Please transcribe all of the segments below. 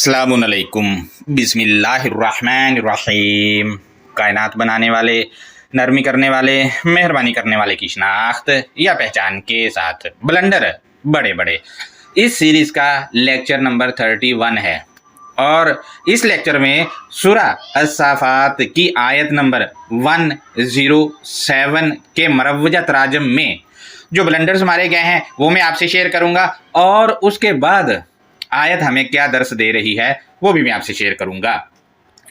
अस्सलामुअलैकुम बिस्मिल्लाहिर्रहमानिर्रहीम। कायनात बनाने वाले, नरमी करने वाले, मेहरबानी करने वाले की शनाख्त या पहचान के साथ ब्लंडर बड़े बड़े इस सीरीज़ का लेक्चर नंबर 31 है और इस लेक्चर में सूरा अस-साफ़ात की आयत नंबर 107 के मरवजा तराजम में जो ब्लंडर्स मारे गए हैं वो मैं आपसे शेयर करूंगा और उसके बाद आयत हमें क्या दर्स दे रही है वो भी मैं आपसे शेयर करूंगा।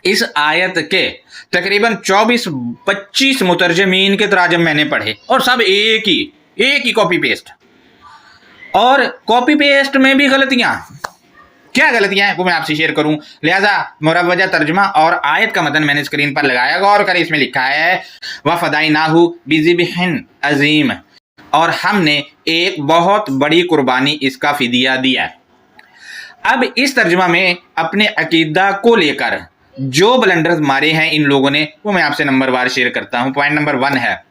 इस आयत के तकरीबन 24-25 मुतरजमीन के तराजम मैंने पढ़े और सब एक ही कॉपी पेस्ट, और कॉपी पेस्ट में भी गलतियां। क्या गलतियां हैं वो मैं आपसे शेयर करूं, लिहाजा मुरवजा तर्जुमा और आयत का मतन मैंने स्क्रीन पर लगाया। गौर करें, इसमें लिखा है वफ़दाइनाहु बिज़िब्हिन अज़ीम, और हमने एक बहुत बड़ी कुर्बानी इसका फिदिया दिया। अब इस तर्जुमा में अपने अकीदा को लेकर जो ब्लंडर्स मारे हैं इन लोगों ने वो मैं आपसे नंबर वार शेयर करता हूं। पॉइंट नंबर 1 है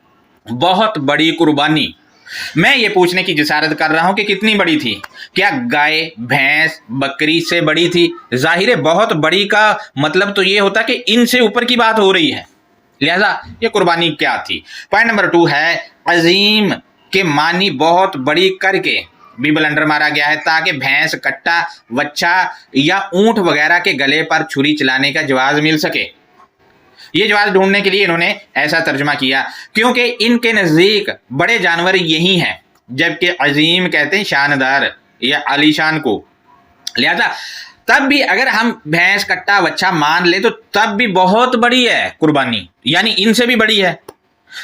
बहुत बड़ी कुर्बानी। मैं ये पूछने की जिसारत कर रहा हूं कि कितनी बड़ी थी? क्या गाय, भैंस, बकरी से बड़ी थी? जाहिर बहुत बड़ी का मतलब तो ये होता कि इनसे ऊपर की बात हो रही है, लिहाजा ये कुर्बानी क्या थी? पॉइंट नंबर 2 है अजीम के मानी बहुत बड़ी करके भी ब्लंडर मारा गया है ताकि भैंस, कट्टा, वच्छा या ऊंट वगैरह के गले पर छुरी चलाने का जवाब मिल सके। ये जवाब ढूंढने के लिए इन्होंने ऐसा तर्जुमा किया क्योंकि इनके नज़दीक बड़े जानवर यही हैं, जबकि अजीम कहते हैं शानदार या आलीशान को। लिहाजा तब भी अगर हम भैंस, कट्टा, वच्छा मान ले तो तब भी बहुत बड़ी है कुर्बानी, यानी इनसे भी बड़ी है।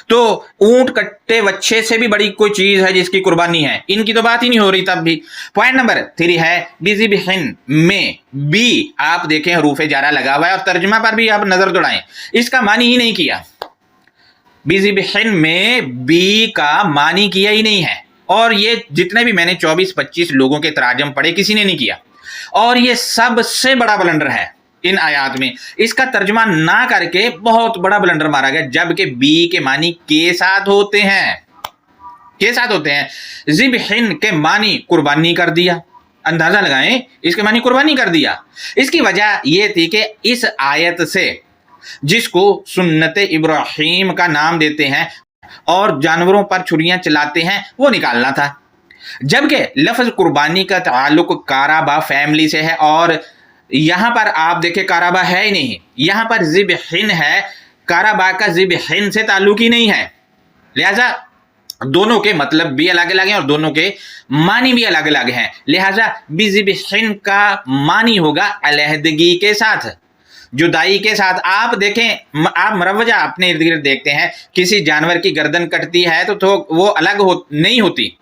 तो ऊंट, कट्टे, वच्छे से भी बड़ी कोई चीज है जिसकी कुर्बानी है, इनकी तो बात ही नहीं हो रही तब भी। पॉइंट नंबर 3 है बिज़िब्हिन में बी आप देखें हरूफ जारा लगा हुआ है और तर्जुमा पर भी आप नजर दौड़ाएं, इसका मानी ही नहीं किया। बिज़िब्हिन में बी का मानी किया ही नहीं है, और ये जितने भी मैंने 24-25 लोगों के तराजम पढ़े किसी ने नहीं किया, और ये सबसे बड़ा ब्लंडर है इन आयात में। इसका तर्जुमा ना करके बहुत बड़ा ब्लंडर मारा गया, जबकि बी के मानी के साथ होते हैं, के साथ होते हैं। ज़िब्हिन के मानी कुर्बानी कर दिया, अंदाजा लगाएं, इसके मानी कुर्बानी कर दिया। इसकी वजह यह थी कि इस आयत से जिसको सुन्नत इब्राहीम का नाम देते हैं और जानवरों पर छुरियां चलाते हैं वो निकालना था, जबकि लफ्ज कुर्बानी का ताल्लुक काराबा फैमिली से है और यहां पर आप देखें काराबा है ही नहीं, यहां पर ज़िब्हिन है, काराबा का ज़िब्हिन से ताल्लुक ही नहीं है। लिहाजा दोनों के मतलब भी अलग अलग हैं और दोनों के मानी भी अलग अलग हैं। लिहाजा बिज़िब्हिन का मानी होगा अलहदगी के साथ, जुदाई के साथ। आप देखें, आप मुरवजा अपने इर्द गिर्द देखते हैं, किसी जानवर की गर्दन कटती है तो वो अलग नहीं होती,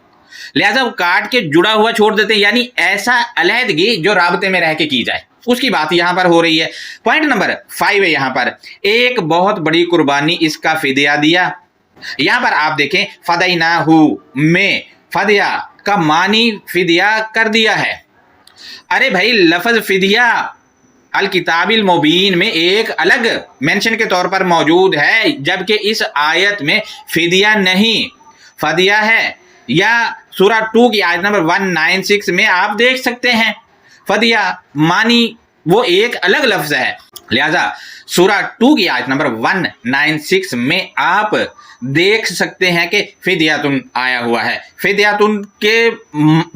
लिहाजा वो काट के जुड़ा हुआ छोड़ देते हैं, यानी ऐसा अलहदगी जो राबते में रह के की जाए, उसकी बात यहां पर हो रही है। पॉइंट नंबर 5 है यहां पर एक बहुत बड़ी कुर्बानी इसका फिदिया दिया। यहां पर आप देखें फदैनाहु में फदिया का मानी फिदिया कर दिया है। अरे भाई, लफ्ज फिदिया अल किताबिल मुबीन में एक अलग मेंशन के तौर पर मौजूद है, जबकि इस आयत में फिदिया नहीं फदिया है। या सूरा 2 की आयत नंबर 196 में आप देख सकते हैं फदिया मानी वो एक अलग लफ्ज है। लिहाजा सूरा 2 की आयत नंबर 196 में आप देख सकते हैं कि फिदियातुन आया हुआ है। फिदियातुन के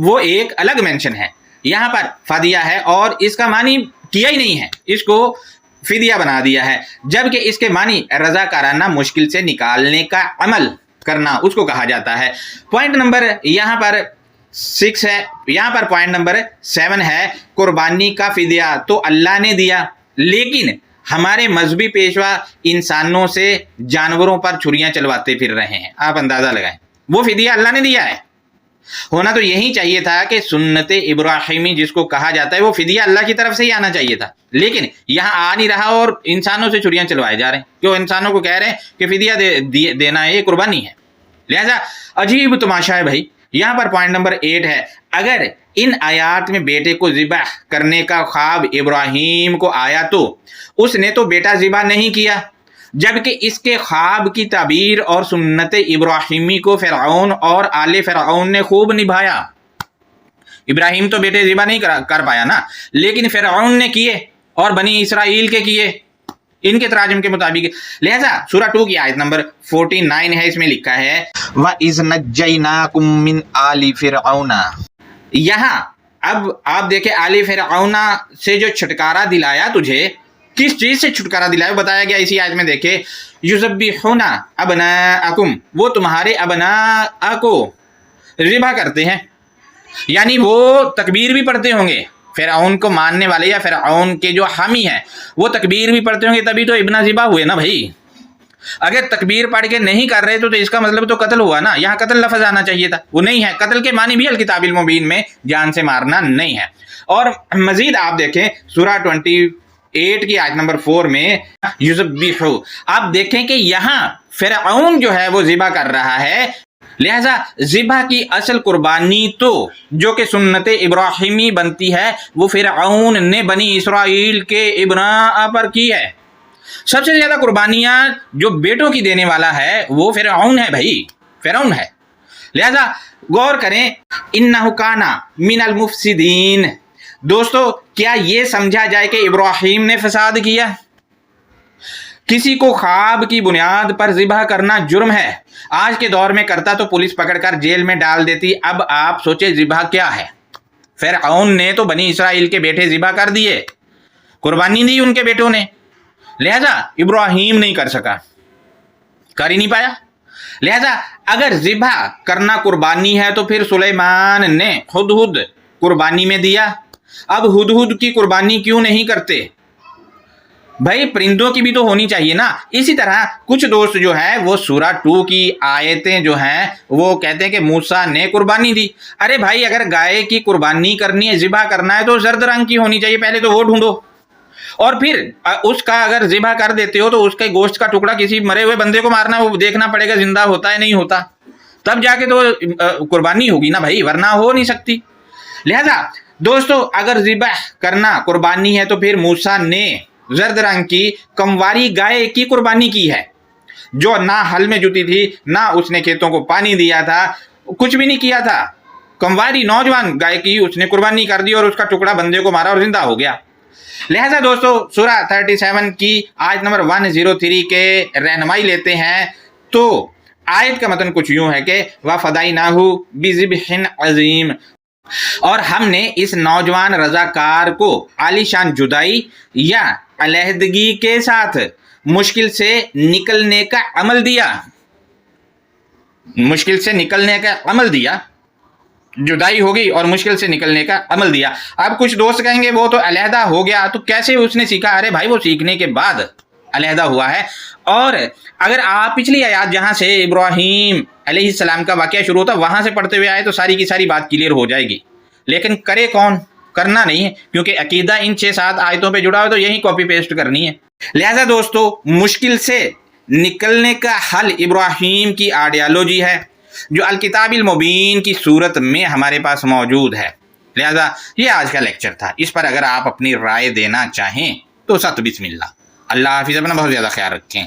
वो एक अलग मेंशन है, यहां पर फदिया है और इसका मानी किया ही नहीं है, इसको फिदिया बना दिया है, जबकि इसके मानी रज़ाकाराना मुश्किल से निकालने का अमल करना उसको कहा जाता है। पॉइंट नंबर यहां पर 6 है, यहां पर पॉइंट नंबर 7 है कुर्बानी का फिदिया तो अल्लाह ने दिया, लेकिन हमारे मजहबी पेशवा इंसानों से जानवरों पर छुरियां चलवाते फिर रहे हैं। आप अंदाजा लगाएं, वो फिदिया अल्लाह ने दिया है। होना तो यही चाहिए था कि सुन्नत इब्राहीमी जिसको कहा जाता है वो फिदिया अल्लाह की तरफ से ही आना चाहिए था, लेकिन यहां आ नहीं रहा और इंसानों से छुरियां चलवाए जा रहे हैं। क्यों? इंसानों को कह रहे हैं कि फिदिया देना है, ये कुर्बानी है। लिहाजा अजीब तमाशा है भाई। यहां पर पॉइंट नंबर 8 है अगर इन आयात में बेटे को ज़िबह करने का ख्वाब इब्राहीम को आया तो उसने तो बेटा ज़िबह नहीं किया, जबकि इसके ख्वाब की ताबीर और सुन्नत इब्राहीमी को फ़िरऔन और आले फ़िरऔन ने खूब निभाया। ابراہیم تو بیٹے ذبح نہیں کر پایا نا، لیکن فرعون نے کیے اور بنی اسرائیل کے کیے ان کے تراجم کے مطابق۔ لہذا سورہ 2 کی آیت نمبر 49 ہے، اس میں لکھا ہے وَإِذْ نَجَّيْنَاكُم مِّنْ آلِ فِرْعَوْنَ۔ یہاں اب آپ دیکھیں آل فرعون سے جو چھٹکارا دلایا تجھے، کس چیز سے چھٹکارا دلایا بتایا گیا اسی آیت میں، دیکھیں یذبحون ابناءکم، وہ تمہارے ابناء کو ذبح کرتے ہیں، یعنی وہ تکبیر بھی پڑھتے ہوں گے، فرعون کو ماننے والے یا فرعون کے جو حامی ہیں وہ تکبیر بھی پڑھتے ہوں گے، تبھی تو ابن ذبح ہوئے نا بھائی۔ اگر تکبیر پڑھ کے نہیں کر رہے تو اس کا مطلب تو قتل ہوا نا، یہاں قتل لفظ آنا چاہیے تھا، وہ نہیں ہے۔ قتل کے معنی بھی الکتاب المبین میں جان سے مارنا نہیں ہے۔ اور مزید آپ دیکھیں سورہ 28 کی آیت نمبر 4 میں یذبحو، آپ دیکھیں کہ یہاں فرعون جو ہے وہ ذبح کر رہا ہے، لہذا ذبح کی اصل قربانی تو جو کہ سنت ابراہیمی بنتی ہے وہ فرعون نے بنی اسرائیل کے ابناء پر کی ہے۔ سب سے زیادہ قربانیاں جو بیٹوں کی دینے والا ہے وہ فرعون ہے بھائی، فرعون ہے۔ لہذا غور کریں انہ کان من المفسدین۔ دوستو کیا یہ سمجھا جائے کہ ابراہیم نے فساد کیا؟ کسی کو خواب کی بنیاد پر ذبح کرنا جرم ہے، آج کے دور میں کرتا تو پولیس پکڑ کر جیل میں ڈال دیتی۔ اب آپ سوچے ذبح کیا ہے؟ فرعون نے تو بنی اسرائیل کے بیٹے ذبح کر دیے، قربانی دی ان کے بیٹوں نے، لہذا ابراہیم نہیں کر سکا، کر ہی نہیں پایا۔ لہذا اگر ذبح کرنا قربانی ہے تو پھر سلیمان نے ہدہد قربانی میں دیا، اب ہدہد کی قربانی کیوں نہیں کرتے بھائی؟ پرندوں کی بھی تو ہونی چاہیے نا۔ اسی طرح کچھ دوست جو ہے وہ سورہ 2 کی آیتیں جو ہیں وہ کہتے ہیں کہ موسیٰ نے قربانی دی۔ ارے بھائی اگر گائے کی قربانی کرنی ہے، ذبح کرنا ہے تو زرد رنگ کی ہونی چاہیے، پہلے تو وہ ڈھونڈو، اور پھر اس کا اگر ذبح کر دیتے ہو تو اس کے گوشت کا ٹکڑا کسی مرے ہوئے بندے کو مارنا، وہ دیکھنا پڑے گا زندہ ہوتا ہے نہیں ہوتا، تب جا کے تو قربانی ہوگی نا بھائی، ورنہ ہو نہیں سکتی۔ لہذا دوستو اگر ذبح کرنا قربانی ہے تو پھر موسیٰ نے زرد رنگ کی کمواری گائے کی قربانی کی ہے، جو نہ ہل میں جوتی تھی، نہ اس نے کھیتوں کو پانی دیا تھا، کچھ بھی نہیں کیا تھا، کمواری نوجوان گائے کی اس نے قربانی کر دی اور اس کا ٹکڑا بندے کو مارا اور زندہ ہو گیا۔ لہذا دوستو سورہ 37 کی آیت نمبر 103 کے رہنمائی لیتے ہیں تو آیت کا متن کچھ یوں ہے کہ وَفَدَيْنَاهُ بِذِبْحٍ عَظِيمٍ، اور ہم نے اس نوجوان رضاکار کو عالیشان جدائی یا علیحدگی کے ساتھ مشکل سے نکلنے کا عمل دیا، مشکل سے نکلنے کا عمل دیا، جدائی ہوگی اور مشکل سے نکلنے کا عمل دیا۔ اب کچھ دوست کہیں گے وہ تو علیحدہ ہو گیا تو کیسے اس نے سیکھا؟ ارے بھائی وہ سیکھنے کے بعد علیحدہ ہوا ہے۔ اور اگر آپ پچھلی آیات جہاں سے ابراہیم علیہ السلام کا واقعہ شروع ہوتا وہاں سے پڑھتے ہوئے آئے تو ساری کی ساری بات کلیئر ہو جائے گی، لیکن کرے کون؟ کرنا نہیں ہے، کیونکہ عقیدہ ان 6-7 آیتوں پہ جڑا ہو تو یہی کاپی پیسٹ کرنی ہے۔ لہذا دوستو مشکل سے نکلنے کا حل ابراہیم کی آئیڈیالوجی ہے جو الکتاب المبین کی صورت میں ہمارے پاس موجود ہے۔ لہذا یہ آج کا لیکچر تھا، اس پر اگر آپ اپنی رائے دینا چاہیں تو ست بسم اللہ۔ اللہ حافظ، اپنا بہت زیادہ خیال رکھیں۔